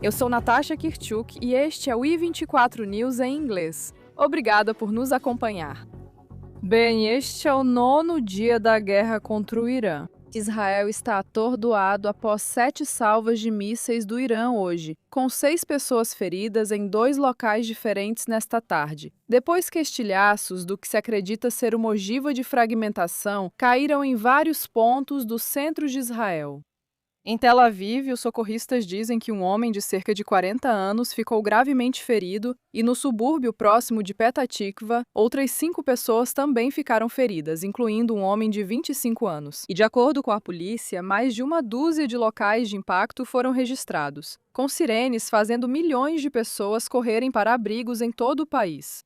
Eu sou Natasha Kirchuk e este é o I24 News em inglês. Obrigada por nos acompanhar. Bem, este é o 9º dia da guerra contra o Irã. Israel está atordoado após 7 salvas de mísseis do Irã hoje, com 6 pessoas feridas em 2 locais diferentes nesta tarde, depois que estilhaços do que se acredita ser uma ogiva de fragmentação caíram em vários pontos do centro de Israel. Em Tel Aviv, os socorristas dizem que um homem de cerca de 40 anos ficou gravemente ferido e no subúrbio próximo de Petah Tikva, outras 5 pessoas também ficaram feridas, incluindo um homem de 25 anos. E de acordo com a polícia, mais de uma dúzia de locais de impacto foram registrados, com sirenes fazendo milhões de pessoas correrem para abrigos em todo o país.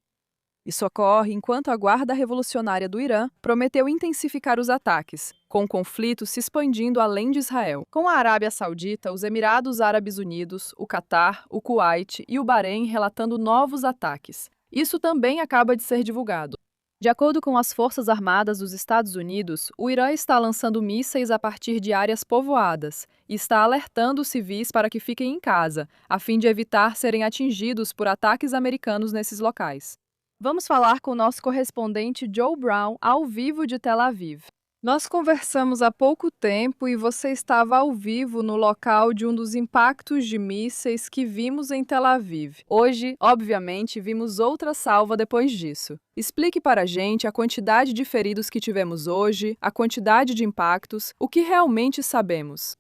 Isso ocorre enquanto a Guarda Revolucionária do Irã prometeu intensificar os ataques, com o conflito se expandindo além de Israel. Com a Arábia Saudita, os Emirados Árabes Unidos, o Catar, o Kuwait e o Bahrein relatando novos ataques. Isso também acaba de ser divulgado. De acordo com as Forças Armadas dos Estados Unidos, o Irã está lançando mísseis a partir de áreas povoadas e está alertando os civis para que fiquem em casa, a fim de evitar serem atingidos por ataques americanos nesses locais. Vamos falar com o nosso correspondente Joe Brown, ao vivo de Tel Aviv. Nós conversamos há pouco tempo e você estava ao vivo no local de um dos impactos de mísseis que vimos em Tel Aviv. Hoje, obviamente, vimos outra salva depois disso. Explique para a gente a quantidade de feridos que tivemos hoje, a quantidade de impactos, o que realmente sabemos.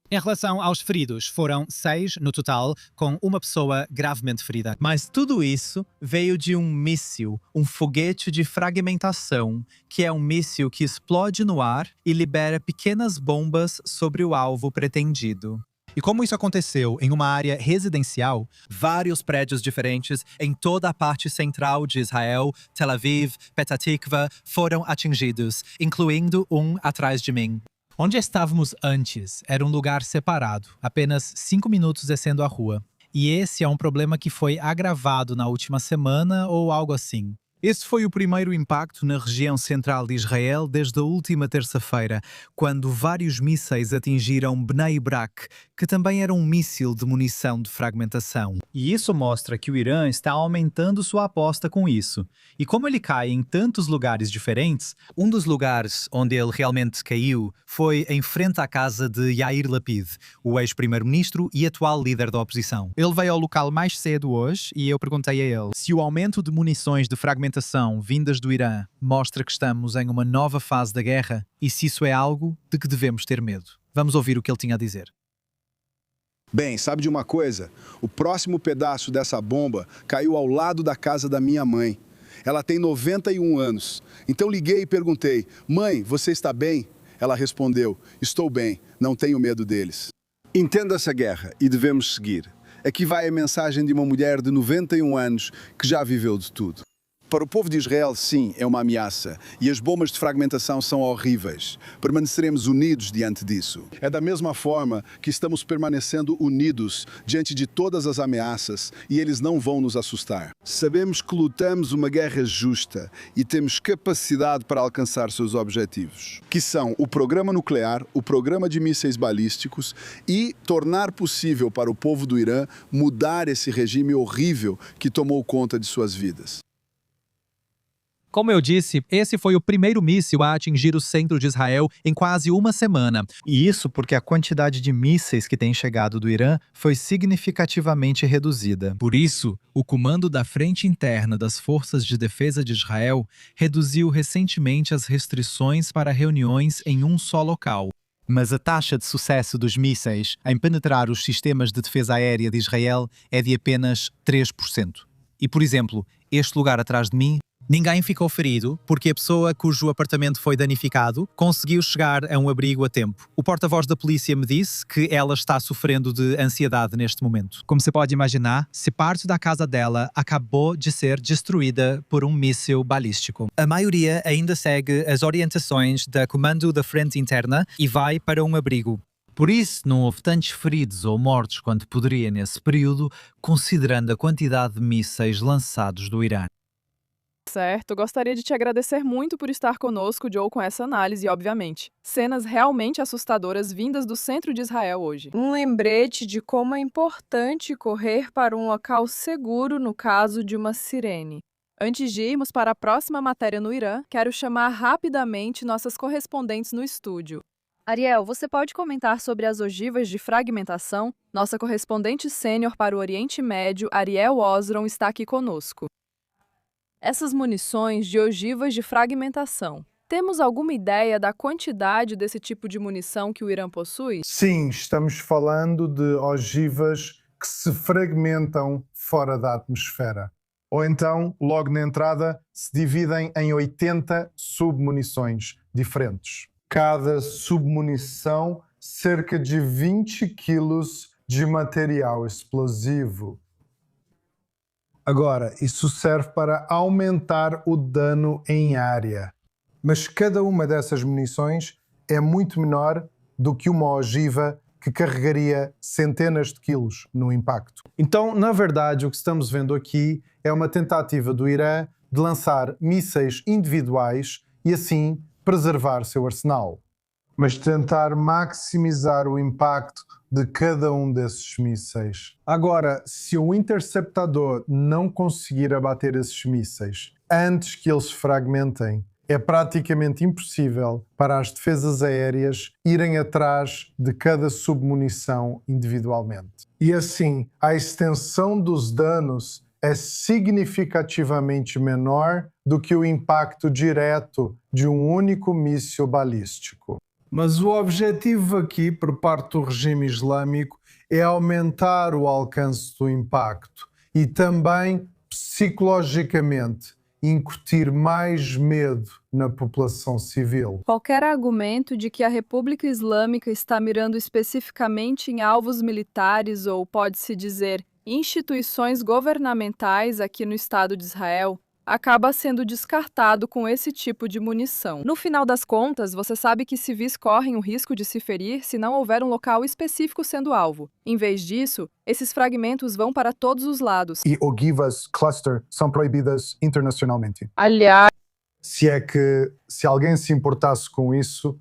Em relação aos feridos, foram 6 no total, com uma pessoa gravemente ferida. Mas tudo isso veio de um míssil, um foguete de fragmentação, que é um míssil que explode no ar e libera pequenas bombas sobre o alvo pretendido. E como isso aconteceu em uma área residencial, Vários prédios diferentes em toda a parte central de Israel, Tel Aviv, Petah Tikva, foram atingidos, incluindo um atrás de mim. onde estávamos antes era um lugar separado, apenas 5 minutos descendo a rua. E esse é um problema que foi agravado na última semana ou algo assim. Esse foi o primeiro impacto na região central de Israel desde a última terça-feira, quando vários mísseis atingiram Bnei Brak, que também era um míssil de munição de fragmentação. E isso mostra que o Irã está aumentando sua aposta com isso. E como ele cai em tantos lugares diferentes, Um dos lugares onde ele realmente caiu foi em frente à casa de Yair Lapid, o ex-primeiro-ministro e atual líder da oposição. Ele veio ao local mais cedo hoje e eu perguntei a ele se o aumento de munições de fragmentação vindas do Irã mostra que estamos em uma nova fase da guerra e se isso é algo de que devemos ter medo. Vamos ouvir o que ele tinha a dizer. Bem, sabe de uma coisa? O próximo pedaço dessa bomba caiu ao lado da casa da minha mãe. Ela tem 91 anos. Então liguei e perguntei: mãe, você está bem? Ela respondeu: estou bem, não tenho medo deles. Entenda essa guerra e devemos seguir. Aqui vai a mensagem de uma mulher de 91 anos que já viveu de tudo. Para o povo de Israel, sim, é uma ameaça. E as bombas de fragmentação são horríveis. Permaneceremos unidos diante disso. É da mesma forma que estamos permanecendo unidos diante de todas as ameaças e eles não vão nos assustar. Sabemos que lutamos uma guerra justa e temos capacidade para alcançar seus objetivos, que são o programa nuclear, o programa de mísseis balísticos e tornar possível para o povo do Irã mudar esse regime horrível que tomou conta de suas vidas. Como eu disse, esse foi o primeiro míssil a atingir o centro de Israel em quase uma semana. e isso porque a quantidade de mísseis que tem chegado do Irã foi significativamente reduzida. Por isso, o comando da Frente Interna das Forças de Defesa de Israel reduziu recentemente as restrições para reuniões em um só local. Mas a taxa de sucesso dos mísseis em penetrar os sistemas de defesa aérea de Israel é de apenas 3%. E, por exemplo, este lugar atrás de mim, Ninguém ficou ferido porque a pessoa cujo apartamento foi danificado conseguiu chegar a um abrigo a tempo. O porta-voz da polícia me disse que ela está sofrendo de ansiedade neste momento. Como você pode imaginar, se parte da casa dela acabou de ser destruída por um míssil balístico. A maioria ainda segue as orientações da Comando da Frente Interna e vai para um abrigo. por isso não houve tantos feridos ou mortos quanto poderia nesse período, considerando a quantidade de mísseis lançados do Irã. Certo, gostaria de te agradecer muito por estar conosco, Joe, com essa análise, obviamente. Cenas realmente assustadoras vindas do centro de Israel hoje. Um lembrete de como é importante correr para um local seguro no caso de uma sirene. Antes de irmos para a próxima matéria no Irã, quero chamar rapidamente nossas correspondentes no estúdio. Ariel, você pode comentar sobre as ogivas de fragmentação? Nossa correspondente sênior para o Oriente Médio, Ariel Osron, está aqui conosco. Essas munições de ogivas de fragmentação. Temos alguma ideia da quantidade desse tipo de munição que o Irã possui? Sim, estamos falando de ogivas que se fragmentam fora da atmosfera. Ou então, logo na entrada, se dividem em 80 submunições diferentes. Cada submunição, cerca de 20 quilos de material explosivo. Agora, isso serve para aumentar o dano em área. Mas cada uma dessas munições é muito menor do que uma ogiva que carregaria centenas de quilos no impacto. Então, na verdade, o que estamos vendo aqui é uma tentativa do Irã de lançar mísseis individuais e assim preservar seu arsenal. Mas tentar maximizar o impacto de cada um desses mísseis. Agora, se o interceptador não conseguir abater esses mísseis antes que eles se fragmentem, é praticamente impossível para as defesas aéreas irem atrás de cada submunição individualmente. E assim, a extensão dos danos é significativamente menor do que o impacto direto de um único míssil balístico. Mas o objetivo aqui, por parte do regime islâmico, é aumentar o alcance do impacto e também, psicologicamente, incutir mais medo na população civil. Qualquer argumento de que a República Islâmica está mirando especificamente em alvos militares ou, pode-se dizer, instituições governamentais aqui no Estado de Israel, acaba sendo descartado com esse tipo de munição. No final das contas, você sabe que civis correm o risco de se ferir se não houver um local específico sendo alvo. Em vez disso, esses fragmentos vão para todos os lados. E ogivas cluster são proibidas internacionalmente. Aliás, Se alguém se importasse com isso.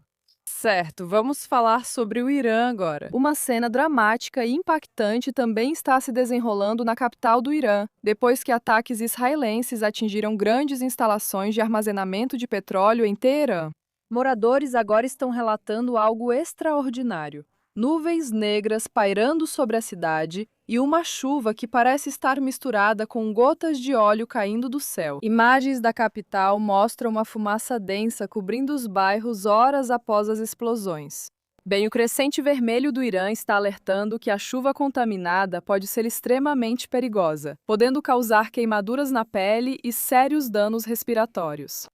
certo, vamos falar sobre o Irã agora. Uma cena dramática e impactante também está se desenrolando na capital do Irã, depois que ataques israelenses atingiram grandes instalações de armazenamento de petróleo em Teherã. Moradores agora estão relatando algo extraordinário. Nuvens negras pairando sobre a cidade e uma chuva que parece estar misturada com gotas de óleo caindo do céu. Imagens da capital mostram uma fumaça densa cobrindo os bairros horas após as explosões. Bem, o crescente vermelho do Irã está alertando que a chuva contaminada pode ser extremamente perigosa, podendo causar queimaduras na pele e sérios danos respiratórios.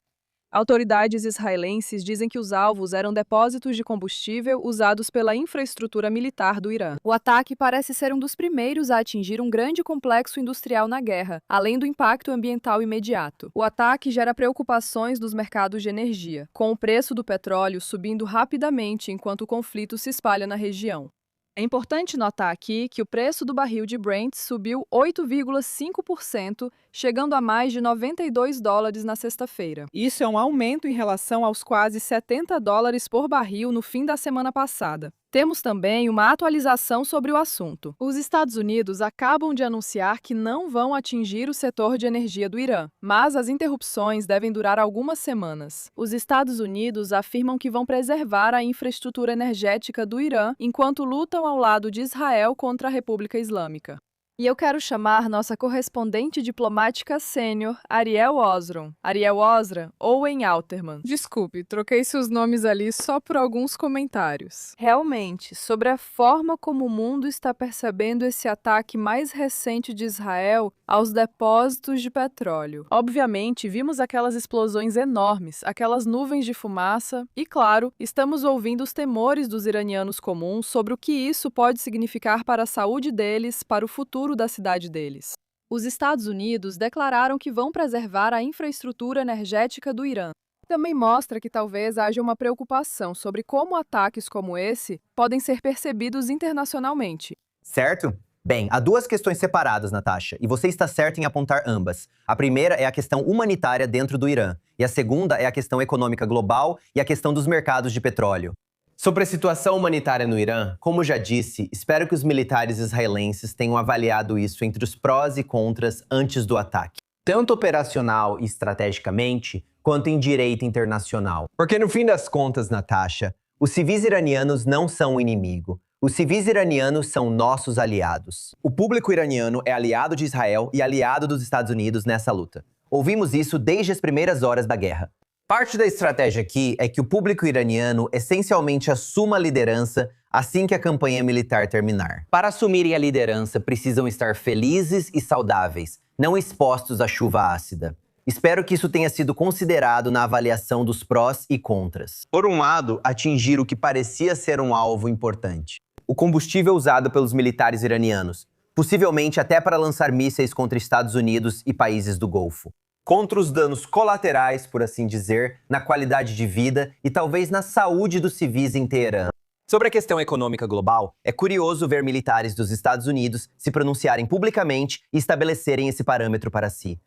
Autoridades israelenses dizem que os alvos eram depósitos de combustível usados pela infraestrutura militar do Irã. O ataque parece ser um dos primeiros a atingir um grande complexo industrial na guerra, além do impacto ambiental imediato. O ataque gera preocupações dos mercados de energia, com o preço do petróleo subindo rapidamente enquanto o conflito se espalha na região. É importante notar aqui que o preço do barril de Brent subiu 8,5%, chegando a mais de $92 na sexta-feira. Isso é um aumento em relação aos quase $70 por barril no fim da semana passada. Temos também uma atualização sobre o assunto. Os Estados Unidos acabam de anunciar que não vão atingir o setor de energia do Irã, mas as interrupções devem durar algumas semanas. Os Estados Unidos afirmam que vão preservar a infraestrutura energética do Irã enquanto lutam ao lado de Israel contra a República Islâmica. E eu quero chamar nossa correspondente diplomática sênior, Ariel Osron. Ariel Osra, Owen Alterman. Desculpe, troquei seus nomes ali só por alguns comentários. Realmente, sobre a forma como o mundo está percebendo esse ataque mais recente de Israel aos depósitos de petróleo. Obviamente, vimos aquelas explosões enormes, aquelas nuvens de fumaça e, claro, estamos ouvindo os temores dos iranianos comuns sobre o que isso pode significar para a saúde deles, para o futuro da cidade deles. Os Estados Unidos declararam que vão preservar a infraestrutura energética do Irã. Também mostra que talvez haja uma preocupação sobre como ataques como esse podem ser percebidos internacionalmente. Certo? Bem, há duas questões separadas, Natasha, e você está certa em apontar ambas. A primeira é a questão humanitária dentro do Irã, e a segunda é a questão econômica global e a questão dos mercados de petróleo. Sobre a situação humanitária no Irã, como já disse, espero que os militares israelenses tenham avaliado isso entre os prós e contras antes do ataque, tanto operacional e estrategicamente, quanto em direito internacional. Porque no fim das contas, Natasha, os civis iranianos não são o inimigo. Os civis iranianos são nossos aliados. O público iraniano é aliado de Israel e aliado dos Estados Unidos nessa luta. Ouvimos isso desde as primeiras horas da guerra. Parte da estratégia aqui é que o público iraniano essencialmente assuma a liderança assim que a campanha militar terminar. Para assumirem a liderança, precisam estar felizes e saudáveis, não expostos à chuva ácida. Espero que isso tenha sido considerado na avaliação dos prós e contras. Por um lado, atingir o que parecia ser um alvo importante: o combustível usado pelos militares iranianos, possivelmente até para lançar mísseis contra Estados Unidos e países do Golfo. Contra os danos colaterais, por assim dizer, na qualidade de vida e talvez na saúde dos civis em Teherã. Sobre a questão econômica global, é curioso ver militares dos Estados Unidos se pronunciarem publicamente e estabelecerem esse parâmetro para si.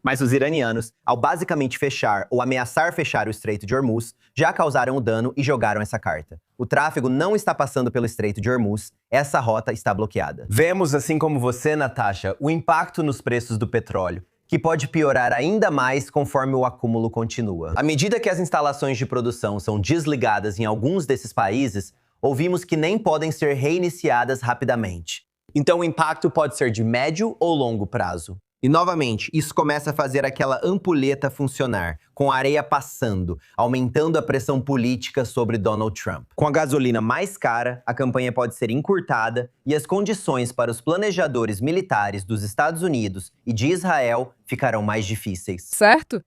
Mas os iranianos, ao basicamente fechar ou ameaçar fechar o Estreito de Hormuz, já causaram o dano e jogaram essa carta. O tráfego não está passando pelo Estreito de Hormuz, essa rota está bloqueada. Vemos, assim como você, Natasha, o impacto nos preços do petróleo, que pode piorar ainda mais conforme o acúmulo continua. À medida que as instalações de produção são desligadas em alguns desses países, ouvimos que nem podem ser reiniciadas rapidamente. Então o impacto pode ser de médio ou longo prazo. E novamente, isso começa a fazer aquela ampulheta funcionar, com a areia passando, aumentando a pressão política sobre Donald Trump. Com a gasolina mais cara, a campanha pode ser encurtada e as condições para os planejadores militares dos Estados Unidos e de Israel ficarão mais difíceis. Certo?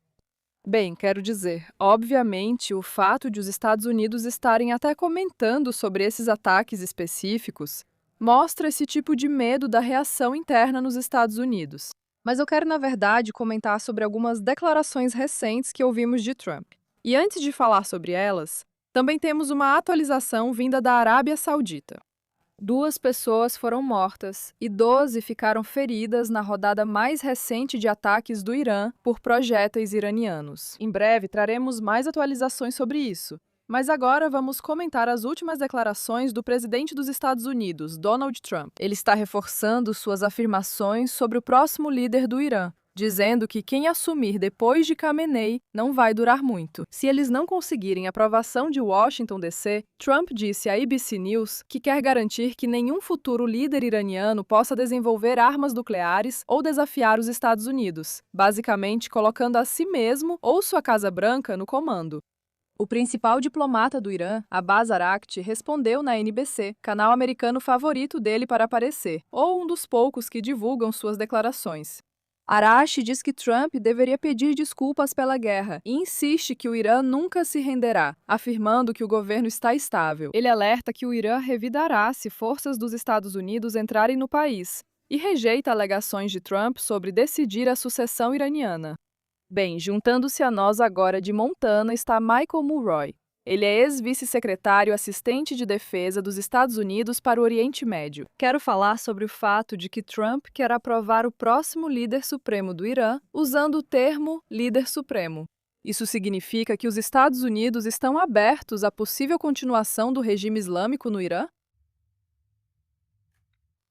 Bem, quero dizer, obviamente, o fato de os Estados Unidos estarem até comentando sobre esses ataques específicos mostra esse tipo de medo da reação interna nos Estados Unidos. Mas eu quero, na verdade, comentar sobre algumas declarações recentes que ouvimos de Trump. E antes de falar sobre elas, também temos uma atualização vinda da Arábia Saudita. 2 pessoas foram mortas e 12 ficaram feridas na rodada mais recente de ataques do Irã por projéteis iranianos. Em breve traremos mais atualizações sobre isso. Mas agora vamos comentar as últimas declarações do presidente dos Estados Unidos, Donald Trump. Ele está reforçando suas afirmações sobre o próximo líder do Irã, dizendo que quem assumir depois de Khamenei não vai durar muito. Se eles não conseguirem aprovação de Washington DC, Trump disse à ABC News que quer garantir que nenhum futuro líder iraniano possa desenvolver armas nucleares ou desafiar os Estados Unidos, basicamente colocando a si mesmo ou sua Casa Branca no comando. O principal diplomata do Irã, Abbas Araghchi, respondeu na NBC, canal americano favorito dele para aparecer, ou um dos poucos que divulgam suas declarações. Araghchi diz que Trump deveria pedir desculpas pela guerra e insiste que o Irã nunca se renderá, afirmando que o governo está estável. Ele alerta que o Irã revidará se forças dos Estados Unidos entrarem no país e rejeita alegações de Trump sobre decidir a sucessão iraniana. Bem, juntando-se a nós agora de Montana está Michael Mulroy. Ele é ex-vice-secretário assistente de defesa dos Estados Unidos para o Oriente Médio. Quero falar sobre o fato de que Trump quer aprovar o próximo líder supremo do Irã usando o termo líder supremo. Isso significa que os Estados Unidos estão abertos à possível continuação do regime islâmico no Irã?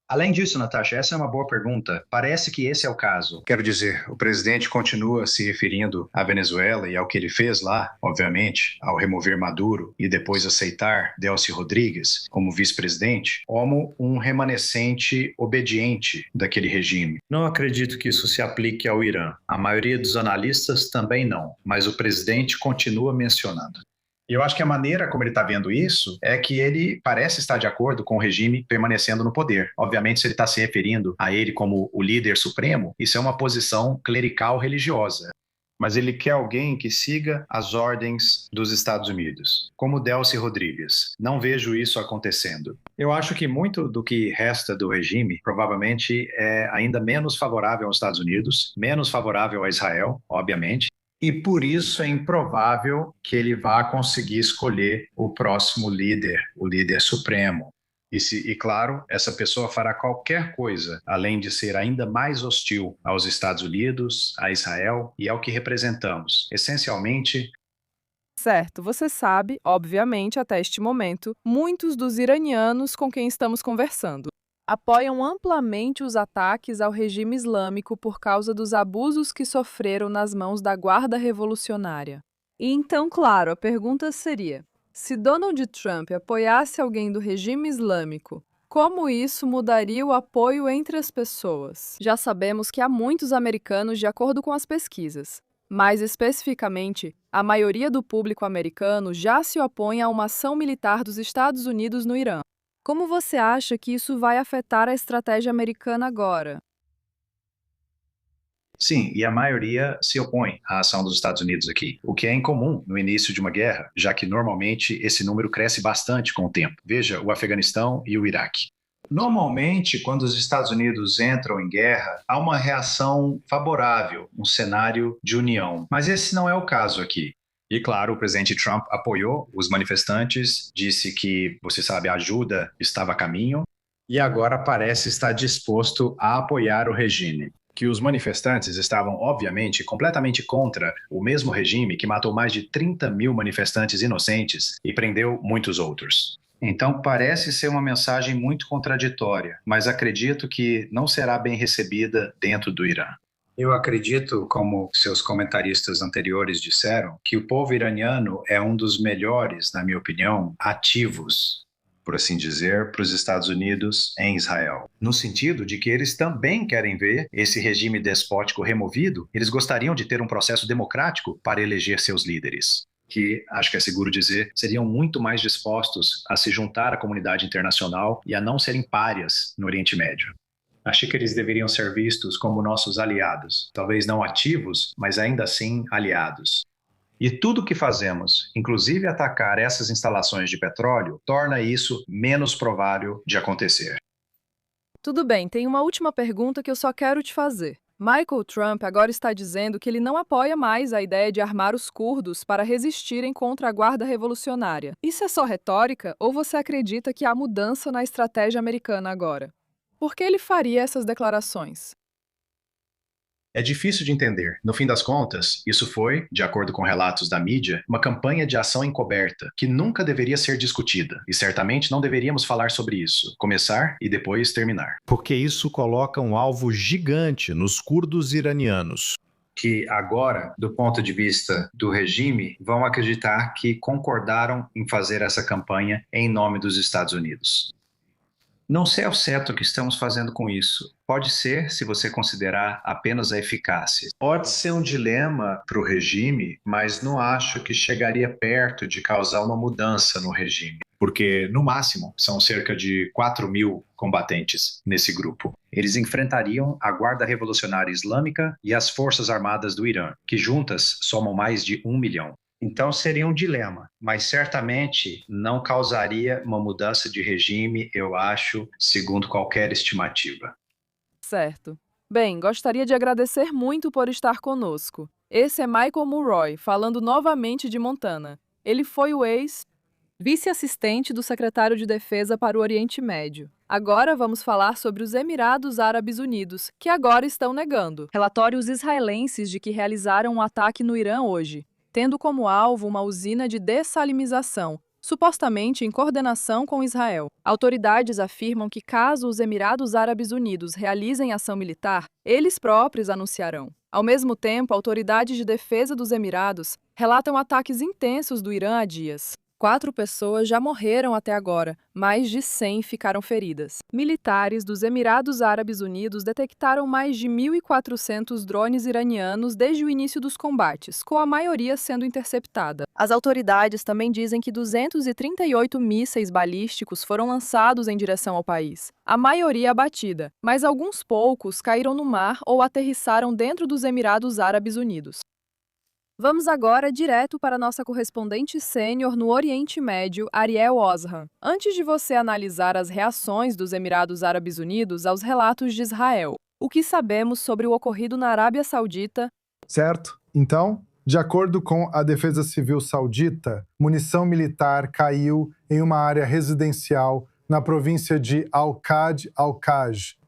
Além disso, Natasha, essa é uma boa pergunta. Parece que esse é o caso. Quero dizer, o presidente continua se referindo à Venezuela e ao que ele fez lá, obviamente, ao remover Maduro e depois aceitar Delcy Rodrigues como vice-presidente, como um remanescente obediente daquele regime. Não acredito que isso se aplique ao Irã. A maioria dos analistas também não, mas o presidente continua mencionando. E eu acho que a maneira como ele está vendo isso é que ele parece estar de acordo com o regime permanecendo no poder. Obviamente, se ele está se referindo a ele como o líder supremo, isso é uma posição clerical religiosa. Mas ele quer alguém que siga as ordens dos Estados Unidos, como Delcy Rodrigues. Não vejo isso acontecendo. Eu acho que muito do que resta do regime provavelmente é ainda menos favorável aos Estados Unidos, menos favorável a Israel, obviamente. E por isso é improvável que ele vá conseguir escolher o próximo líder, o líder supremo. E claro, essa pessoa fará qualquer coisa, além de ser ainda mais hostil aos Estados Unidos, a Israel e ao que representamos. Essencialmente, Certo, você sabe, obviamente, até este momento, muitos dos iranianos com quem estamos conversando apoiam amplamente os ataques ao regime islâmico por causa dos abusos que sofreram nas mãos da Guarda Revolucionária. E então, claro, a pergunta seria: se Donald Trump apoiasse alguém do regime islâmico, como isso mudaria o apoio entre as pessoas? Já sabemos que há muitos americanos de acordo com as pesquisas. Mais especificamente, a maioria do público americano já se opõe a uma ação militar dos Estados Unidos no Irã. Como você acha que isso vai afetar a estratégia americana agora? sim, e a maioria se opõe à ação dos Estados Unidos aqui, o que é incomum no início de uma guerra, já que normalmente esse número cresce bastante com o tempo. Veja o Afeganistão e o Iraque. Normalmente, quando os Estados Unidos entram em guerra, há uma reação favorável, um cenário de união. Mas esse não é o caso aqui. E claro, o presidente Trump apoiou os manifestantes, disse que, você sabe, a ajuda estava a caminho e agora parece estar disposto a apoiar o regime. Que os manifestantes estavam, obviamente, completamente contra o mesmo regime que matou mais de 30 mil manifestantes inocentes e prendeu muitos outros. Então, parece ser uma mensagem muito contraditória, mas acredito que não será bem recebida dentro do Irã. Eu acredito, como seus comentaristas anteriores disseram, que o povo iraniano é um dos melhores, na minha opinião, ativos, por assim dizer, para os Estados Unidos em Israel. No sentido de que eles também querem ver esse regime despótico removido, eles gostariam de ter um processo democrático para eleger seus líderes, que, acho que é seguro dizer, seriam muito mais dispostos a se juntar à comunidade internacional e a não serem párias no Oriente Médio. Achei que eles deveriam ser vistos como nossos aliados, talvez não ativos, mas ainda assim aliados. E tudo o que fazemos, inclusive atacar essas instalações de petróleo, torna isso menos provável de acontecer. Tudo bem, tem uma última pergunta que eu só quero te fazer. Michael Trump agora está dizendo que ele não apoia mais a ideia de armar os curdos para resistirem contra a Guarda Revolucionária. Isso é só retórica ou você acredita que há mudança na estratégia americana agora? Por que ele faria essas declarações? É difícil de entender. No fim das contas, isso foi, de acordo com relatos da mídia, uma campanha de ação encoberta, que nunca deveria ser discutida, e certamente não deveríamos falar sobre isso, começar e depois terminar. Porque isso coloca um alvo gigante nos curdos iranianos. Que agora, do ponto de vista do regime, vão acreditar que concordaram em fazer essa campanha em nome dos Estados Unidos. Não sei ao certo o que estamos fazendo com isso. Pode ser, se você considerar apenas a eficácia. Pode ser um dilema para o regime, mas não acho que chegaria perto de causar uma mudança no regime. Porque, no máximo, são cerca de 4 mil combatentes nesse grupo. Eles enfrentariam a Guarda Revolucionária Islâmica e as Forças Armadas do Irã, que juntas somam mais de 1 milhão. Então seria um dilema, mas certamente não causaria uma mudança de regime, eu acho, segundo qualquer estimativa. Certo. Bem, gostaria de agradecer muito por estar conosco. Esse é Michael Mulroy, falando novamente de Montana. Ele foi o ex-vice-assistente do secretário de Defesa para o Oriente Médio. Agora vamos falar sobre os Emirados Árabes Unidos, que agora estão negando relatórios israelenses de que realizaram um ataque no Irã hoje, tendo como alvo uma usina de dessalinização, supostamente em coordenação com Israel. Autoridades afirmam que caso os Emirados Árabes Unidos realizem ação militar, eles próprios anunciarão. Ao mesmo tempo, autoridades de defesa dos Emirados relatam ataques intensos do Irã há dias. 4 pessoas já morreram até agora, mais de 100 ficaram feridas. Militares dos Emirados Árabes Unidos detectaram mais de 1.400 drones iranianos desde o início dos combates, com a maioria sendo interceptada. As autoridades também dizem que 238 mísseis balísticos foram lançados em direção ao país, a maioria abatida, mas alguns poucos caíram no mar ou aterrissaram dentro dos Emirados Árabes Unidos. Vamos agora direto para nossa correspondente sênior no Oriente Médio, Ariel Ozhan. Antes de você analisar as reações dos Emirados Árabes Unidos aos relatos de Israel, o que sabemos sobre o ocorrido na Arábia Saudita? Certo. Então, de acordo com a Defesa Civil Saudita, munição militar caiu em uma área residencial na província de Al-Qad,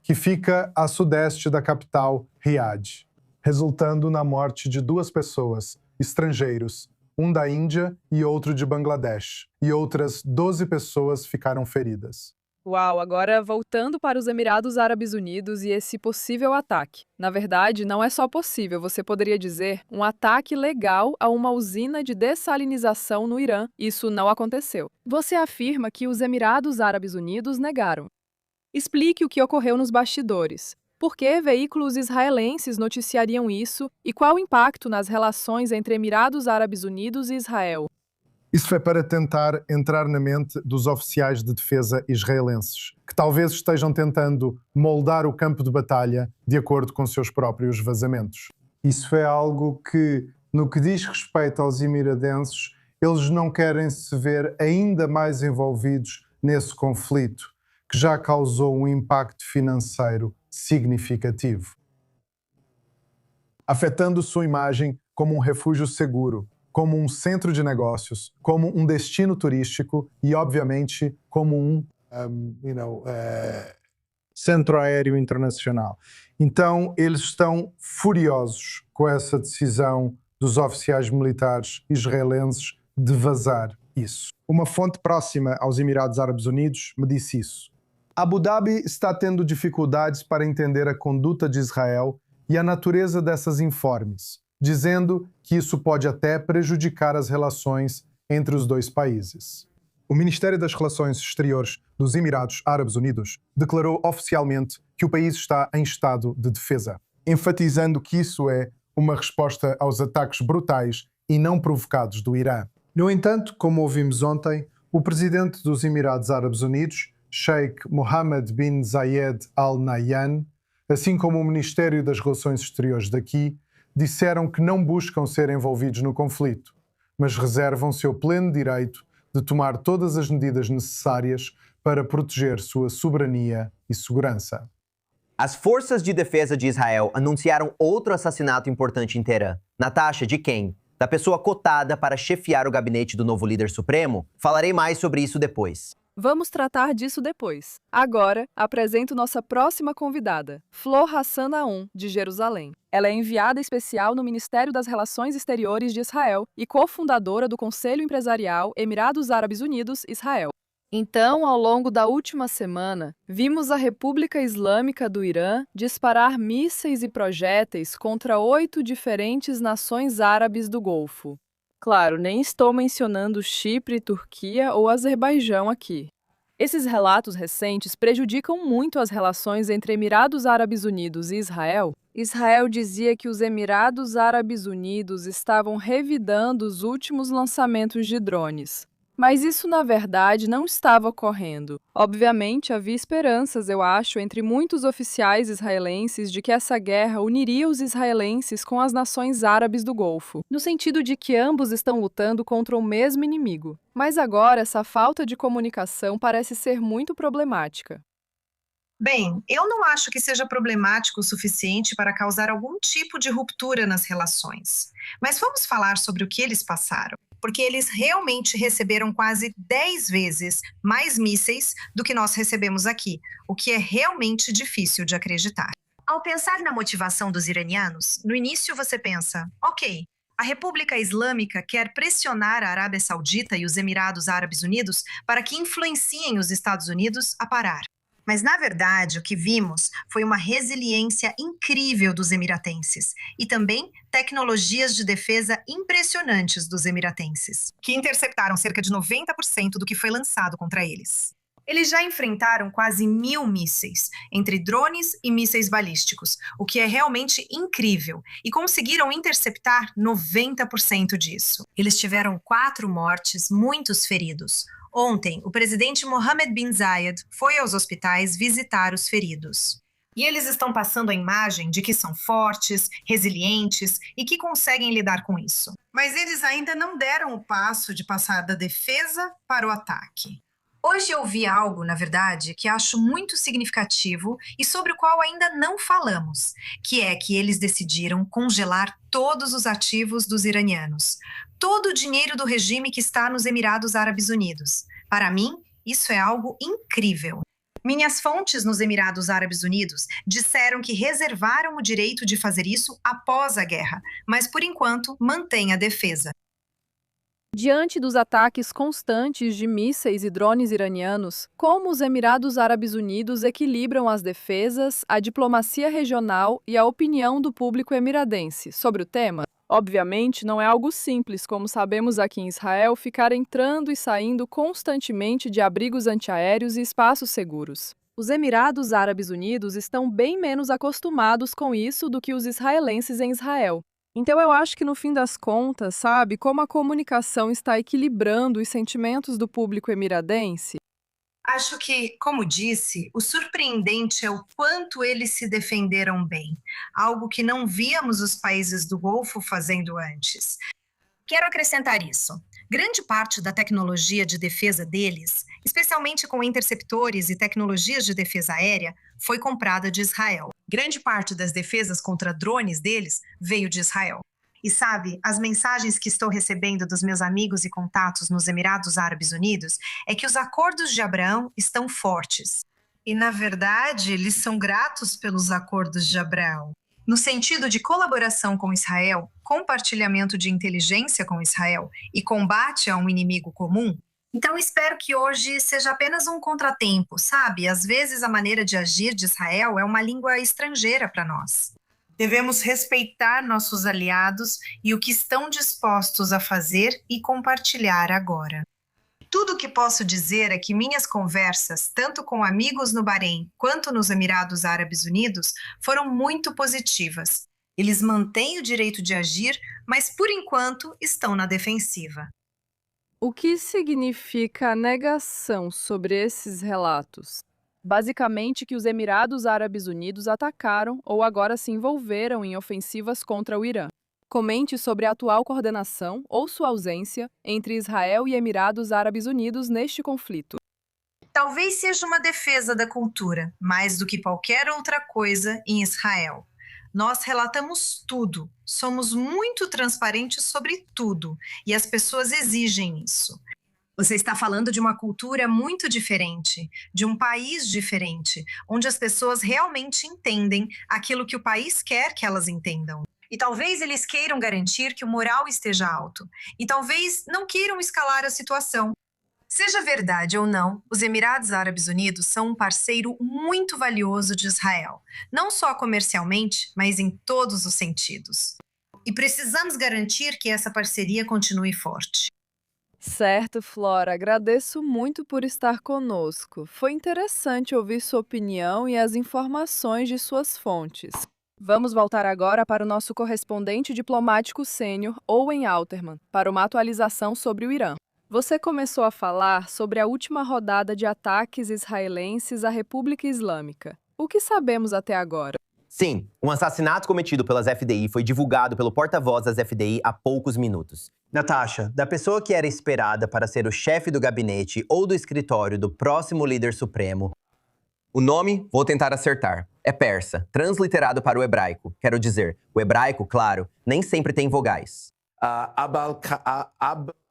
que fica a sudeste da capital, Riad, resultando na morte de 2 pessoas, estrangeiros, um da Índia e outro de Bangladesh, e outras 12 pessoas ficaram feridas. Uau, agora voltando para os Emirados Árabes Unidos e esse possível ataque. Na verdade, não é só possível, você poderia dizer, um ataque legal a uma usina de dessalinização no Irã. Isso não aconteceu. Você afirma que os Emirados Árabes Unidos negaram. Explique o que ocorreu nos bastidores. Por que veículos israelenses noticiariam isso e qual o impacto nas relações entre Emirados Árabes Unidos e Israel? Isso foi para tentar entrar na mente dos oficiais de defesa israelenses, que talvez estejam tentando moldar o campo de batalha de acordo com seus próprios vazamentos. Isso é algo que, no que diz respeito aos emiradenses, eles não querem se ver ainda mais envolvidos nesse conflito, que já causou um impacto financeiro significativo, afetando sua imagem como um refúgio seguro, como um centro de negócios, como um destino turístico e, obviamente, como um centro aéreo internacional. Então, eles estão furiosos com essa decisão dos oficiais militares israelenses de vazar isso. Uma fonte próxima aos Emirados Árabes Unidos me disse isso. Abu Dhabi está tendo dificuldades para entender a conduta de Israel e a natureza dessas informes, dizendo que isso pode até prejudicar as relações entre os 2 países. O Ministério das Relações Exteriores dos Emirados Árabes Unidos declarou oficialmente que o país está em estado de defesa, enfatizando que isso é uma resposta aos ataques brutais e não provocados do Irã. No entanto, como ouvimos ontem, o presidente dos Emirados Árabes Unidos, Sheikh Mohammed bin Zayed Al Nahyan, assim como o Ministério das Relações Exteriores daqui, disseram que não buscam ser envolvidos no conflito, mas reservam seu pleno direito de tomar todas as medidas necessárias para proteger sua soberania e segurança. As forças de defesa de Israel anunciaram outro assassinato importante em Teherã. Natasha, de quem? Da pessoa cotada para chefiar o gabinete do novo líder supremo? Falarei mais sobre isso depois. Vamos tratar disso depois. Agora, apresento nossa próxima convidada, Flor Hassan Naum, de Jerusalém. Ela é enviada especial no Ministério das Relações Exteriores de Israel e cofundadora do Conselho Empresarial Emirados Árabes Unidos-Israel. Então, ao longo da última semana, vimos a República Islâmica do Irã disparar mísseis e projéteis contra 8 diferentes nações árabes do Golfo. Claro, nem estou mencionando Chipre, Turquia ou Azerbaijão aqui. Esses relatos recentes prejudicam muito as relações entre Emirados Árabes Unidos e Israel. Israel dizia que os Emirados Árabes Unidos estavam revidando os últimos lançamentos de drones. Mas isso, na verdade, não estava ocorrendo. Obviamente, havia esperanças, eu acho, entre muitos oficiais israelenses de que essa guerra uniria os israelenses com as nações árabes do Golfo, no sentido de que ambos estão lutando contra o mesmo inimigo. Mas agora, essa falta de comunicação parece ser muito problemática. Bem, eu não acho que seja problemático o suficiente para causar algum tipo de ruptura nas relações. Mas vamos falar sobre o que eles passaram. Porque eles realmente receberam quase 10 vezes mais mísseis do que nós recebemos aqui, o que é realmente difícil de acreditar. Ao pensar na motivação dos iranianos, no início você pensa, ok, a República Islâmica quer pressionar a Arábia Saudita e os Emirados Árabes Unidos para que influenciem os Estados Unidos a parar. Mas, na verdade, o que vimos foi uma resiliência incrível dos emiratenses e também tecnologias de defesa impressionantes dos emiratenses, que interceptaram cerca de 90% do que foi lançado contra eles. Eles já enfrentaram quase 1000 mísseis, entre drones e mísseis balísticos, o que é realmente incrível, e conseguiram interceptar 90% disso. Eles tiveram 4 mortes, muitos feridos. Ontem, o presidente Mohammed bin Zayed foi aos hospitais visitar os feridos. E eles estão passando a imagem de que são fortes, resilientes e que conseguem lidar com isso. Mas eles ainda não deram o passo de passar da defesa para o ataque. Hoje eu vi algo, na verdade, que acho muito significativo e sobre o qual ainda não falamos, que é que eles decidiram congelar todos os ativos dos iranianos, todo o dinheiro do regime que está nos Emirados Árabes Unidos. Para mim, Isso é algo incrível. Minhas fontes nos Emirados Árabes Unidos disseram que reservaram o direito de fazer isso após a guerra, mas por enquanto mantém a defesa. Diante dos ataques constantes de mísseis e drones iranianos, como os Emirados Árabes Unidos equilibram as defesas, a diplomacia regional e a opinião do público emiradense sobre o tema? Obviamente, não é algo simples, como sabemos aqui em Israel, ficar entrando e saindo constantemente de abrigos antiaéreos e espaços seguros. Os Emirados Árabes Unidos estão bem menos acostumados com isso do que os israelenses em Israel. Então eu acho que no fim das contas, sabe, como a comunicação está equilibrando os sentimentos do público emiradense? Acho que, como disse, o surpreendente é o quanto eles se defenderam bem, algo que não víamos os países do Golfo fazendo antes. Quero acrescentar isso. Grande parte da tecnologia de defesa deles, especialmente com interceptores e tecnologias de defesa aérea, foi comprada de Israel. Grande parte das defesas contra drones deles veio de Israel. E sabe, as mensagens que estou recebendo dos meus amigos e contatos nos Emirados Árabes Unidos é que os acordos de Abraão estão fortes. E, na verdade, eles são gratos pelos acordos de Abraão. No sentido de colaboração com Israel, compartilhamento de inteligência com Israel e combate a um inimigo comum. Então, espero que hoje seja apenas um contratempo, sabe? Às vezes, a maneira de agir de Israel é uma língua estrangeira para nós. Devemos respeitar nossos aliados e o que estão dispostos a fazer e compartilhar agora. Tudo o que posso dizer é que minhas conversas, tanto com amigos no Bahrein quanto nos Emirados Árabes Unidos, foram muito positivas. Eles mantêm o direito de agir, mas por enquanto estão na defensiva. O que significa a negação sobre esses relatos? Basicamente que os Emirados Árabes Unidos atacaram ou agora se envolveram em ofensivas contra o Irã. Comente sobre a atual coordenação ou sua ausência entre Israel e Emirados Árabes Unidos neste conflito. Talvez seja uma defesa da cultura, mais do que qualquer outra coisa em Israel. Nós relatamos tudo, somos muito transparentes sobre tudo, e as pessoas exigem isso. Você está falando de uma cultura muito diferente, de um país diferente, onde as pessoas realmente entendem aquilo que o país quer que elas entendam. E talvez eles queiram garantir que o moral esteja alto, e talvez não queiram escalar a situação. Seja verdade ou não, os Emirados Árabes Unidos são um parceiro muito valioso de Israel, não só comercialmente, mas em todos os sentidos. E precisamos garantir que essa parceria continue forte. Certo, Flora, agradeço muito por estar conosco. Foi interessante ouvir sua opinião e as informações de suas fontes. Vamos voltar agora para o nosso correspondente diplomático sênior, Owen Alterman, para uma atualização sobre o Irã. Você começou a falar sobre a última rodada de ataques israelenses à República Islâmica. O que sabemos até agora? Sim, um assassinato cometido pelas FDI foi divulgado pelo porta-voz das FDI há poucos minutos. Natasha, da pessoa que era esperada para ser o chefe do gabinete ou do escritório do próximo líder supremo, o nome, vou tentar acertar, é persa, transliterado para o hebraico. Quero dizer, o hebraico, claro, nem sempre tem vogais.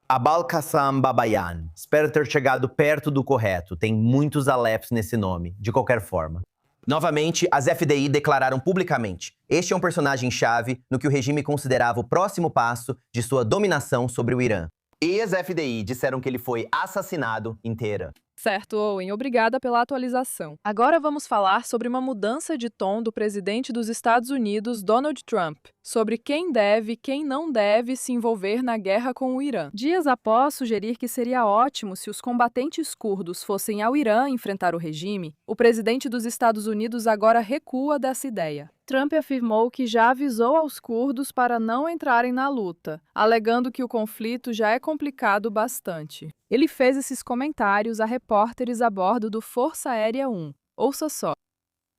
Abolkasam Babayan. Espero ter chegado perto do correto. Tem muitos aleps nesse nome, de qualquer forma. Novamente, as FDI declararam publicamente: este é um personagem-chave no que o regime considerava o próximo passo de sua dominação sobre o Irã. E as FDI disseram que ele foi assassinado em Teherã. Certo, Owen, obrigada pela atualização. Agora vamos falar sobre uma mudança de tom do presidente dos Estados Unidos, Donald Trump, sobre quem deve e quem não deve se envolver na guerra com o Irã. Dias após sugerir que seria ótimo se os combatentes curdos fossem ao Irã enfrentar o regime, o presidente dos Estados Unidos agora recua dessa ideia. Trump afirmou que já avisou aos curdos para não entrarem na luta, alegando que o conflito já é complicado bastante. Ele fez esses comentários a repórteres a bordo do Força Aérea 1. Ouça só.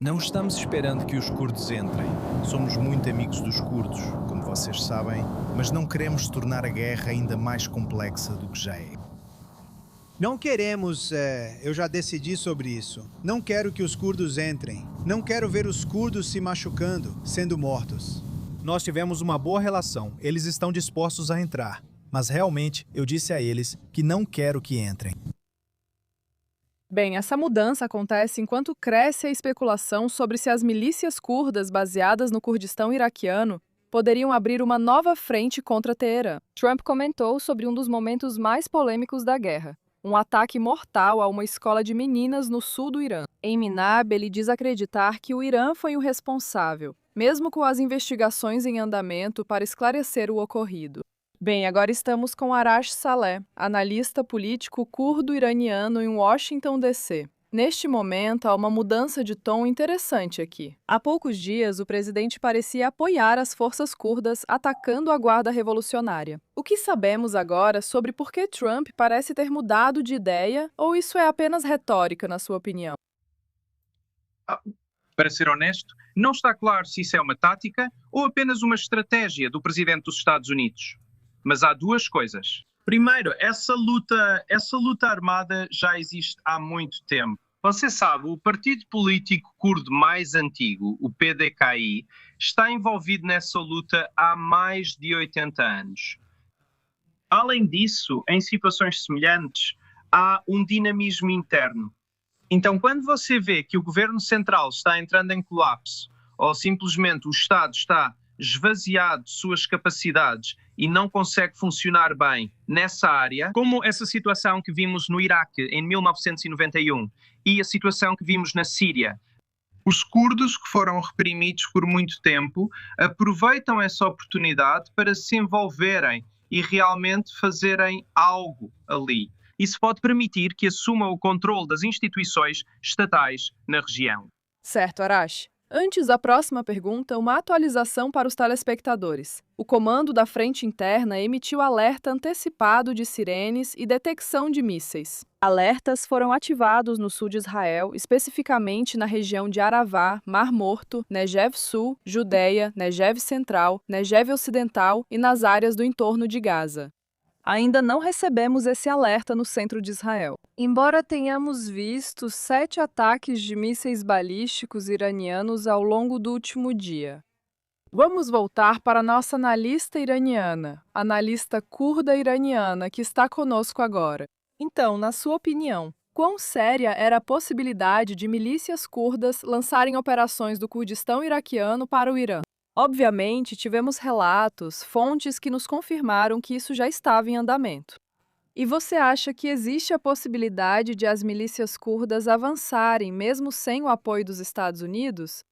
Não estamos esperando que os curdos entrem. Somos muito amigos dos curdos, como vocês sabem, mas não queremos tornar a guerra ainda mais complexa do que já é. Não queremos, eu já decidi sobre isso. Não quero que os curdos entrem. Não quero ver os curdos se machucando, sendo mortos. Nós tivemos uma boa relação. Eles estão dispostos a entrar. Mas realmente, eu disse a eles que não quero que entrem. Bem, essa mudança acontece enquanto cresce a especulação sobre se as milícias curdas baseadas no Kurdistão iraquiano poderiam abrir uma nova frente contra Teherã. Trump comentou sobre um dos momentos mais polêmicos da guerra, um ataque mortal a uma escola de meninas no sul do Irã. Em Minab, ele diz acreditar que o Irã foi o responsável, mesmo com as investigações em andamento para esclarecer o ocorrido. Bem, agora estamos com Arash Saleh, analista político curdo-iraniano em Washington, D.C. Neste momento, há uma mudança de tom interessante aqui. Há poucos dias, o presidente parecia apoiar as forças curdas atacando a Guarda Revolucionária. O que sabemos agora sobre por que Trump parece ter mudado de ideia, ou isso é apenas retórica, na sua opinião? Para ser honesto, não está claro se isso é uma tática ou apenas uma estratégia do presidente dos Estados Unidos. Mas há duas coisas. Primeiro, essa luta armada já existe há muito tempo. Você sabe, o partido político curdo mais antigo, o PDKI, está envolvido nessa luta há mais de 80 anos. Além disso, em situações semelhantes, há um dinamismo interno. Então, quando você vê que o governo central está entrando em colapso, ou simplesmente o Estado está esvaziado de suas capacidades e não consegue funcionar bem nessa área, como essa situação que vimos no Iraque em 1991 e a situação que vimos na Síria. Os curdos que foram reprimidos por muito tempo aproveitam essa oportunidade para se envolverem e realmente fazerem algo ali. Isso pode permitir que assumam o controle das instituições estatais na região. Certo, Arash. Antes da próxima pergunta, uma atualização para os telespectadores. O Comando da Frente Interna emitiu alerta antecipado de sirenes e detecção de mísseis. Alertas foram ativados no sul de Israel, especificamente na região de Aravá, Mar Morto, Negev Sul, Judeia, Negev Central, Negev Ocidental e nas áreas do entorno de Gaza. Ainda não recebemos esse alerta no centro de Israel. Embora tenhamos visto 7 ataques de mísseis balísticos iranianos ao longo do último dia. Vamos voltar para nossa analista iraniana, analista curda iraniana, que está conosco agora. Então, na sua opinião, quão séria era a possibilidade de milícias curdas lançarem operações do Kurdistão iraquiano para o Irã? Obviamente, tivemos relatos, fontes que nos confirmaram que isso já estava em andamento. E você acha que existe a possibilidade de as milícias curdas avançarem mesmo sem o apoio dos Estados Unidos?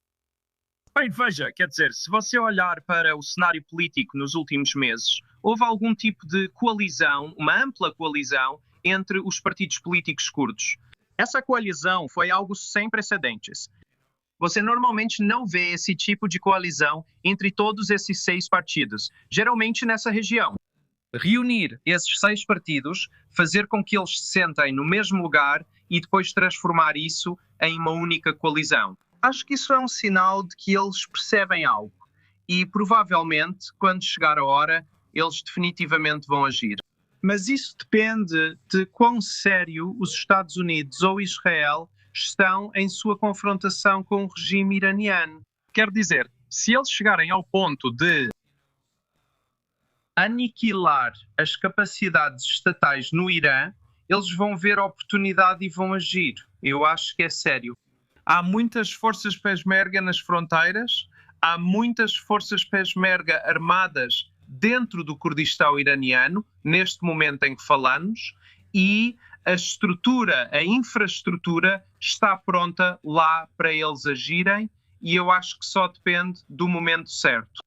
Bem, veja, quer dizer, se você olhar para o cenário político nos últimos meses, houve algum tipo de coalizão, uma ampla coalizão, entre os partidos políticos curdos. Essa coalizão foi algo sem precedentes. Você normalmente não vê esse tipo de coalizão entre todos esses 6 partidos, geralmente nessa região. Reunir esses 6 partidos, fazer com que eles se sentem no mesmo lugar e depois transformar isso em uma única coalizão. Acho que isso é um sinal de que eles percebem algo e provavelmente, quando chegar a hora, eles definitivamente vão agir. Mas isso depende de quão sério os Estados Unidos ou Israel estão em sua confrontação com o regime iraniano. Quer dizer, se eles chegarem ao ponto de aniquilar as capacidades estatais no Irã, eles vão ver a oportunidade e vão agir. Eu acho que é sério. Há muitas forças peshmerga nas fronteiras, há muitas forças peshmerga armadas dentro do Kurdistão iraniano, neste momento em que falamos, e a estrutura, a infraestrutura está pronta lá para eles agirem e eu acho que só depende do momento certo.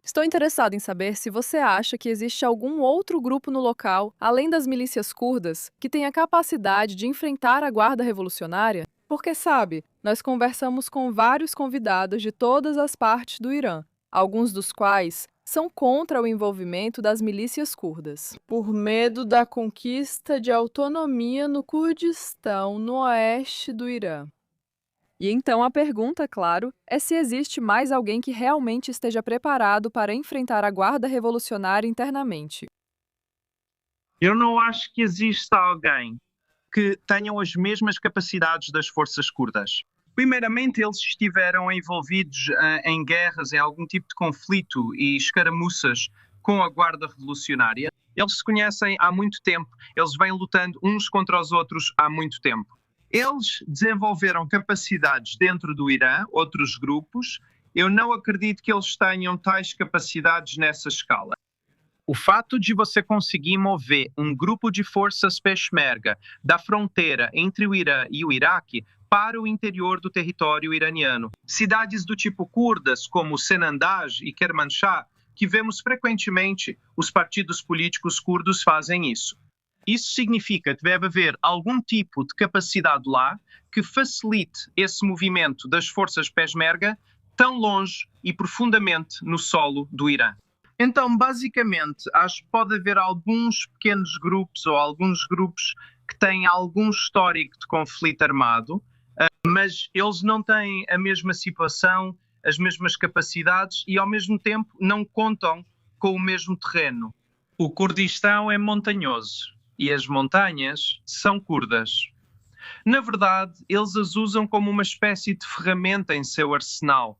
Estou interessado em saber se você acha que existe algum outro grupo no local, além das milícias curdas, que tenha capacidade de enfrentar a Guarda Revolucionária? Porque, sabe, nós conversamos com vários convidados de todas as partes do Irã, alguns dos quais são contra o envolvimento das milícias curdas, por medo da conquista de autonomia no Kurdistão, no oeste do Irã. E então a pergunta, claro, é se existe mais alguém que realmente esteja preparado para enfrentar a Guarda Revolucionária internamente. Eu não acho que exista alguém que tenha as mesmas capacidades das forças curdas. Primeiramente, eles estiveram envolvidos em guerras, em algum tipo de conflito e escaramuças com a Guarda Revolucionária. Eles se conhecem há muito tempo, eles vêm lutando uns contra os outros há muito tempo. Eles desenvolveram capacidades dentro do Irã, outros grupos. Eu não acredito que eles tenham tais capacidades nessa escala. O fato de você conseguir mover um grupo de forças Peshmerga da fronteira entre o Irã e o Iraque para o interior do território iraniano. Cidades do tipo curdas, como Senandaj e Kermanshah, que vemos frequentemente os partidos políticos curdos fazem isso. Isso significa que deve haver algum tipo de capacidade lá que facilite esse movimento das forças Peshmerga tão longe e profundamente no solo do Irã. Então, basicamente, acho que pode haver alguns pequenos grupos ou alguns grupos que têm algum histórico de conflito armado, mas eles não têm a mesma situação, as mesmas capacidades e, ao mesmo tempo, não contam com o mesmo terreno. O Kurdistão é montanhoso e as montanhas são curdas. Na verdade, eles as usam como uma espécie de ferramenta em seu arsenal.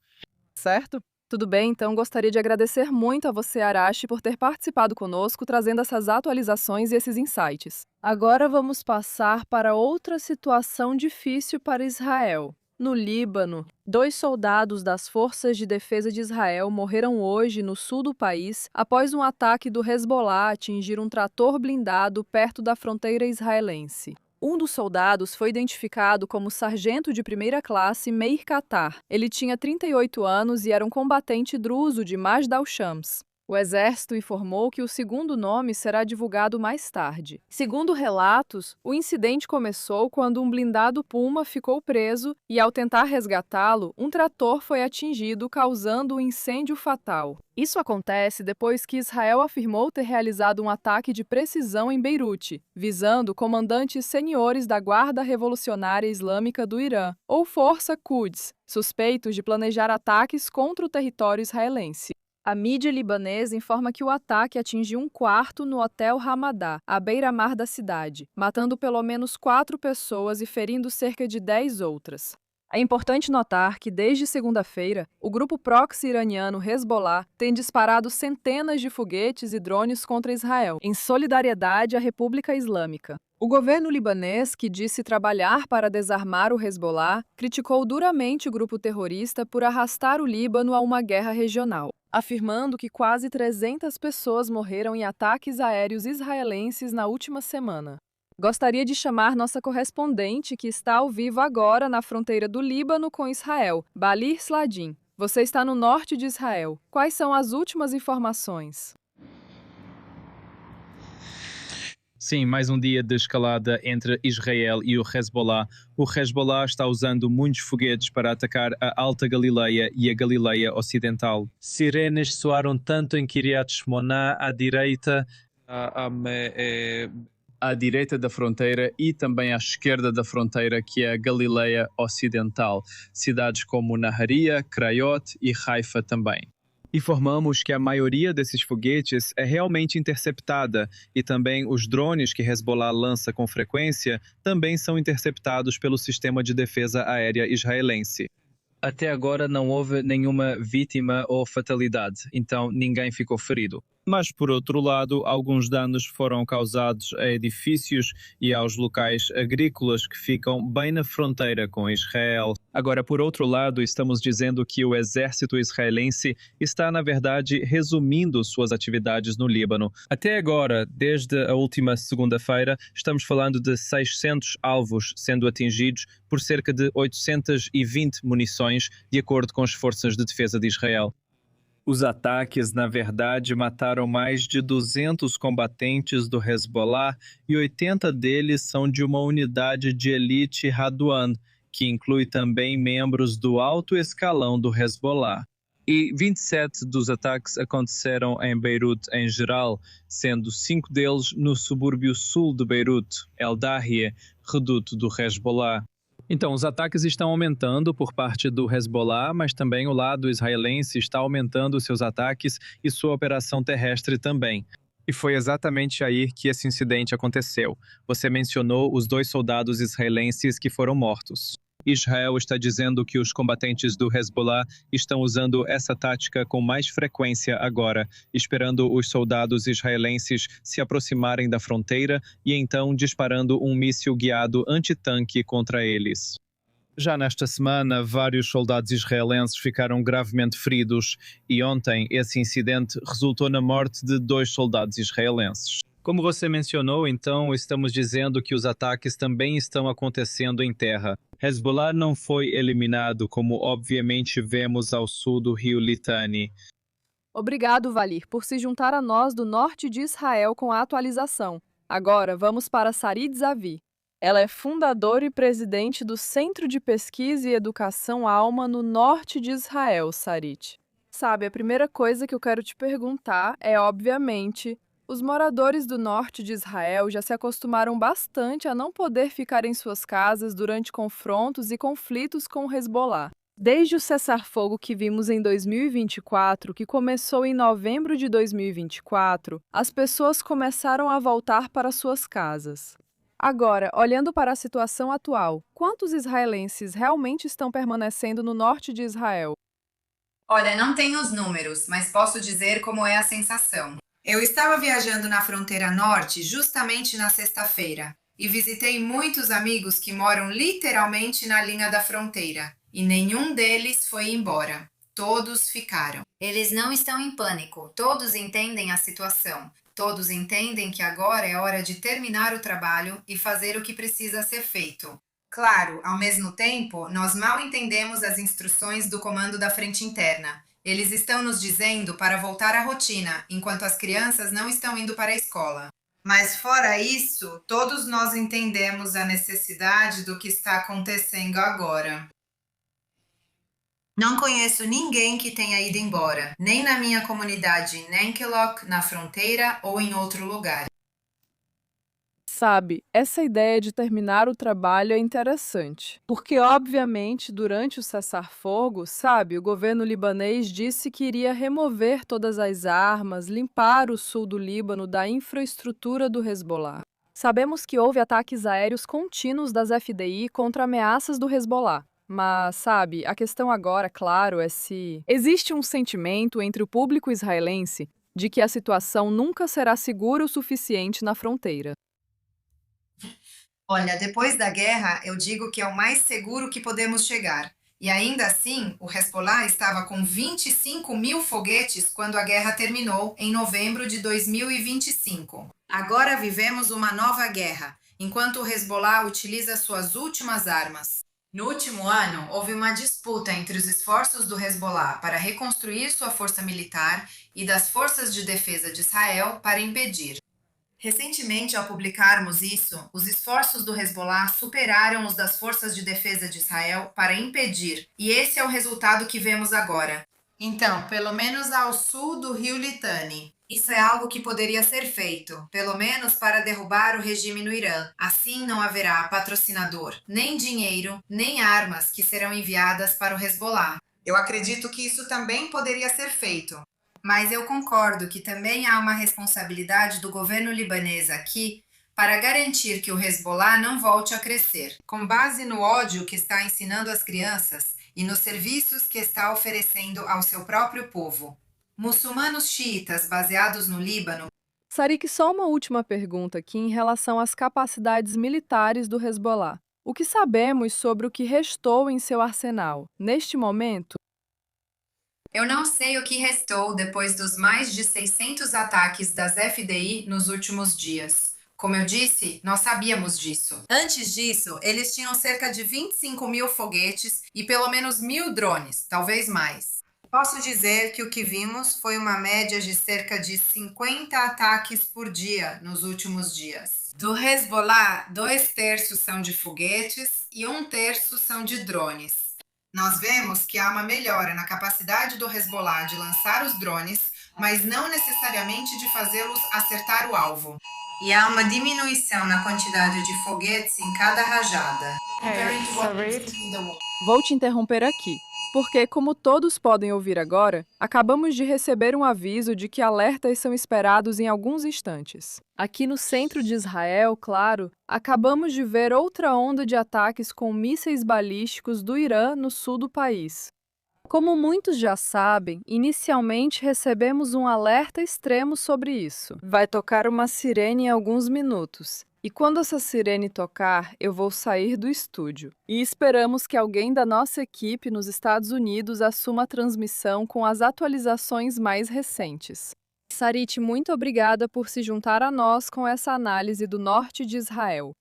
Certo? Tudo bem, então gostaria de agradecer muito a você, Arashi, por ter participado conosco, trazendo essas atualizações e esses insights. Agora vamos passar para outra situação difícil para Israel. No Líbano, 2 soldados das Forças de Defesa de Israel morreram hoje no sul do país após um ataque do Hezbollah atingir um trator blindado perto da fronteira israelense. Um dos soldados foi identificado como sargento de primeira classe Meir Qatar. Ele tinha 38 anos e era um combatente druso de Majd al-Shams. O exército informou que o segundo nome será divulgado mais tarde. Segundo relatos, o incidente começou quando um blindado Puma ficou preso e, ao tentar resgatá-lo, um trator foi atingido, causando um incêndio fatal. Isso acontece depois que Israel afirmou ter realizado um ataque de precisão em Beirute, visando comandantes seniores da Guarda Revolucionária Islâmica do Irã, ou Força Quds, suspeitos de planejar ataques contra o território israelense. A mídia libanesa informa que o ataque atingiu um quarto no Hotel Ramadá, à beira-mar da cidade, matando pelo menos 4 pessoas e ferindo cerca de 10 outras. É importante notar que, desde segunda-feira, o grupo proxy iraniano Hezbollah tem disparado centenas de foguetes e drones contra Israel, em solidariedade à República Islâmica. O governo libanês, que disse trabalhar para desarmar o Hezbollah, criticou duramente o grupo terrorista por arrastar o Líbano a uma guerra regional, afirmando que quase 300 pessoas morreram em ataques aéreos israelenses na última semana. Gostaria de chamar nossa correspondente, que está ao vivo agora na fronteira do Líbano com Israel, Balir Sladin. Você está no norte de Israel. Quais são as últimas informações? Sim, mais um dia de escalada entre Israel e o Hezbollah. O Hezbollah está usando muitos foguetes para atacar a Alta Galileia e a Galileia Ocidental. Sirenes soaram tanto em Kiryat Shmona, à direita da fronteira e também à esquerda da fronteira, que é a Galileia Ocidental. Cidades como Naharia, Krayot e Haifa também. Informamos que a maioria desses foguetes é realmente interceptada e também os drones que Hezbollah lança com frequência também são interceptados pelo sistema de defesa aérea israelense. Até agora não houve nenhuma vítima ou fatalidade, então ninguém ficou ferido. Mas, por outro lado, alguns danos foram causados a edifícios e aos locais agrícolas que ficam bem na fronteira com Israel. Agora, por outro lado, estamos dizendo que o exército israelense está, na verdade, resumindo suas atividades no Líbano. Até agora, desde a última segunda-feira, estamos falando de 600 alvos sendo atingidos por cerca de 820 munições, de acordo com as forças de defesa de Israel. Os ataques, na verdade, mataram mais de 200 combatentes do Hezbollah e 80 deles são de uma unidade de elite Radwan, que inclui também membros do alto escalão do Hezbollah. E 27 dos ataques aconteceram em Beirute em geral, sendo 5 deles no subúrbio sul de Beirute, El Dahia, reduto do Hezbollah. Então, os ataques estão aumentando por parte do Hezbollah, mas também o lado israelense está aumentando seus ataques e sua operação terrestre também. E foi exatamente aí que esse incidente aconteceu. Você mencionou os 2 soldados israelenses que foram mortos. Israel está dizendo que os combatentes do Hezbollah estão usando essa tática com mais frequência agora, esperando os soldados israelenses se aproximarem da fronteira e então disparando um míssil guiado antitanque contra eles. Já nesta semana, vários soldados israelenses ficaram gravemente feridos e ontem esse incidente resultou na morte de 2 soldados israelenses. Como você mencionou, então, estamos dizendo que os ataques também estão acontecendo em terra. Hezbollah não foi eliminado, como obviamente vemos ao sul do rio Litani. Obrigado, Valir, por se juntar a nós do norte de Israel com a atualização. Agora, vamos para Sarit Zavi. Ela é fundadora e presidente do Centro de Pesquisa e Educação Alma no norte de Israel, Sarit. Sabe, a primeira coisa que eu quero te perguntar é, obviamente, os moradores do norte de Israel já se acostumaram bastante a não poder ficar em suas casas durante confrontos e conflitos com o Hezbollah. Desde o cessar-fogo que vimos em 2024, que começou em novembro de 2024, as pessoas começaram a voltar para suas casas. Agora, olhando para a situação atual, quantos israelenses realmente estão permanecendo no norte de Israel? Olha, não tenho os números, mas posso dizer como é a sensação. Eu estava viajando na fronteira norte justamente na sexta-feira e visitei muitos amigos que moram literalmente na linha da fronteira e nenhum deles foi embora. Todos ficaram. Eles não estão em pânico, todos entendem a situação. Todos entendem que agora é hora de terminar o trabalho e fazer o que precisa ser feito. Claro, ao mesmo tempo, nós mal entendemos as instruções do comando da frente interna. Eles estão nos dizendo para voltar à rotina, enquanto as crianças não estão indo para a escola. Mas fora isso, todos nós entendemos a necessidade do que está acontecendo agora. Não conheço ninguém que tenha ido embora, nem na minha comunidade em Nenkelok, na fronteira ou em outro lugar. Sabe, essa ideia de terminar o trabalho é interessante, porque obviamente durante o cessar-fogo, sabe, o governo libanês disse que iria remover todas as armas, limpar o sul do Líbano da infraestrutura do Hezbollah. Sabemos que houve ataques aéreos contínuos das FDI contra ameaças do Hezbollah. Mas, sabe, a questão agora, claro, é se existe um sentimento entre o público israelense de que a situação nunca será segura o suficiente na fronteira. Olha, depois da guerra, eu digo que é o mais seguro que podemos chegar. E ainda assim, o Hezbollah estava com 25 mil foguetes quando a guerra terminou, em novembro de 2025. Agora vivemos uma nova guerra, enquanto o Hezbollah utiliza suas últimas armas. No último ano, houve uma disputa entre os esforços do Hezbollah para reconstruir sua força militar e das forças de defesa de Israel para impedir. Recentemente, ao publicarmos isso, os esforços do Hezbollah superaram os das forças de defesa de Israel para impedir, e esse é o resultado que vemos agora. Então, pelo menos ao sul do rio Litani. Isso é algo que poderia ser feito, pelo menos para derrubar o regime no Irã. Assim não haverá patrocinador, nem dinheiro, nem armas que serão enviadas para o Hezbollah. Eu acredito que isso também poderia ser feito. Mas eu concordo que também há uma responsabilidade do governo libanês aqui para garantir que o Hezbollah não volte a crescer, com base no ódio que está ensinando às crianças e nos serviços que está oferecendo ao seu próprio povo. Muçulmanos xiitas baseados no Líbano. Sarik, só uma última pergunta aqui em relação às capacidades militares do Hezbollah. O que sabemos sobre o que restou em seu arsenal neste momento? Eu não sei o que restou depois dos mais de 600 ataques das FDI nos últimos dias. Como eu disse, nós sabíamos disso. Antes disso, eles tinham cerca de 25 mil foguetes e pelo menos 1.000 drones, talvez mais. Posso dizer que o que vimos foi uma média de cerca de 50 ataques por dia nos últimos dias. Do Hezbollah, 2/3 são de foguetes e 1/3 são de drones. Nós vemos que há uma melhora na capacidade do Hezbollah de lançar os drones, mas não necessariamente de fazê-los acertar o alvo. E há uma diminuição na quantidade de foguetes em cada rajada. Vou te interromper aqui. porque, como todos podem ouvir agora, acabamos de receber um aviso de que alertas são esperados em alguns instantes. Aqui no centro de Israel, claro, acabamos de ver outra onda de ataques com mísseis balísticos do Irã no sul do país. Como muitos já sabem, inicialmente recebemos um alerta extremo sobre isso. Vai tocar uma sirene em alguns minutos. E quando essa sirene tocar, eu vou sair do estúdio. E esperamos que alguém da nossa equipe nos Estados Unidos assuma a transmissão com as atualizações mais recentes. Sarit, muito obrigada por se juntar a nós com essa análise do norte de Israel.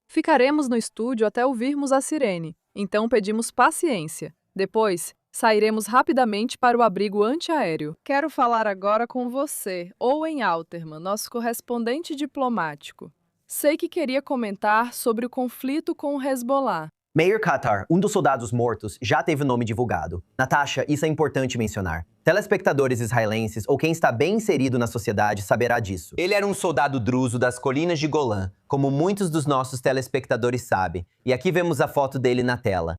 Ficaremos no estúdio até ouvirmos a sirene, então pedimos paciência. Depois, sairemos rapidamente para o abrigo antiaéreo. Quero falar agora com você, Owen Alterman, nosso correspondente diplomático. Sei que queria comentar sobre o conflito com o Hezbollah. Meir Qatar, um dos soldados mortos, já teve o nome divulgado. Natasha, isso é importante mencionar. Telespectadores israelenses ou quem está bem inserido na sociedade saberá disso. Ele era um soldado druso das colinas de Golã, como muitos dos nossos telespectadores sabem. E aqui vemos a foto dele na tela.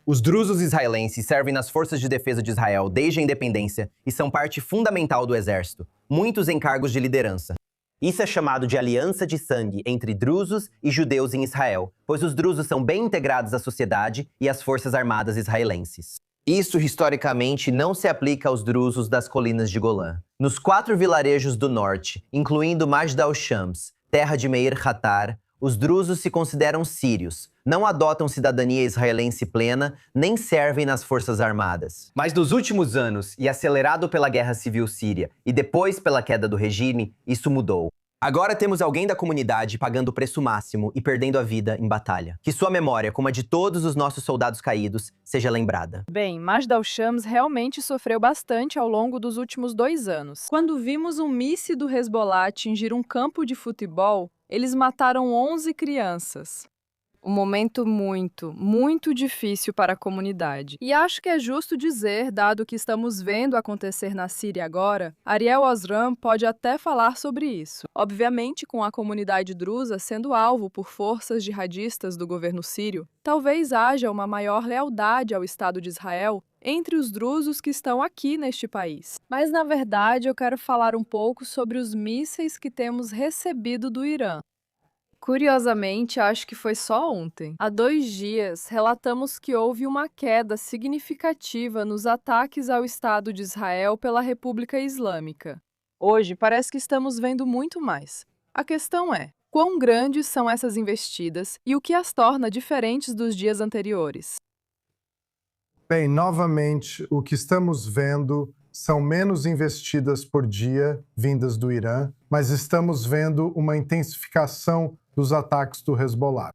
Os drusos israelenses servem nas forças de defesa de Israel desde a independência e são parte fundamental do exército, muitos em cargos de liderança. Isso é chamado de aliança de sangue entre drusos e judeus em Israel, pois os drusos são bem integrados à sociedade e às forças armadas israelenses. Isso, historicamente, não se aplica aos drusos das colinas de Golã. Nos 4 vilarejos do norte, incluindo Majd al-Shams, terra de Meir Qatar, os drusos se consideram sírios, não adotam cidadania israelense plena, nem servem nas forças armadas. Mas nos últimos anos, e acelerado pela Guerra Civil Síria e depois pela queda do regime, isso mudou. Agora temos alguém da comunidade pagando o preço máximo e perdendo a vida em batalha. Que sua memória, como a de todos os nossos soldados caídos, seja lembrada. Bem, Majd al-Shams realmente sofreu bastante ao longo dos últimos 2 anos. Quando vimos um míssil do Hezbollah atingir um campo de futebol, eles mataram 11 crianças. Um momento muito difícil para a comunidade. E acho que é justo dizer, dado o que estamos vendo acontecer na Síria agora, Ariel Osram pode até falar sobre isso. Obviamente, com a comunidade drusa sendo alvo por forças jihadistas do governo sírio, talvez haja uma maior lealdade ao Estado de Israel entre os drusos que estão aqui neste país. Mas, na verdade, eu quero falar um pouco sobre os mísseis que temos recebido do Irã. Curiosamente, acho que foi só ontem. Há 2 dias, relatamos que houve uma queda significativa nos ataques ao Estado de Israel pela República Islâmica. Hoje, parece que estamos vendo muito mais. A questão é, quão grandes são essas investidas e o que as torna diferentes dos dias anteriores? Bem, novamente, o que estamos vendo são menos investidas por dia vindas do Irã, mas estamos vendo uma intensificação dos ataques do Hezbollah.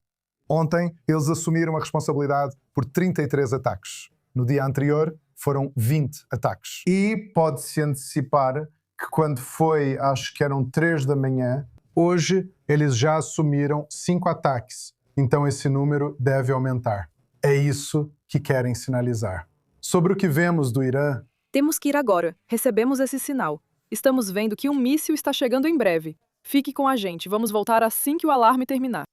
Ontem, eles assumiram a responsabilidade por 33 ataques. No dia anterior, foram 20 ataques. E pode-se antecipar que quando foi, acho que eram 3 da manhã, hoje eles já assumiram 5 ataques. Então esse número deve aumentar. É isso que querem sinalizar. Sobre o que vemos do Irã, temos que ir agora. Recebemos esse sinal. Estamos vendo que um míssil está chegando em breve. Fique com a gente. Vamos voltar assim que o alarme terminar.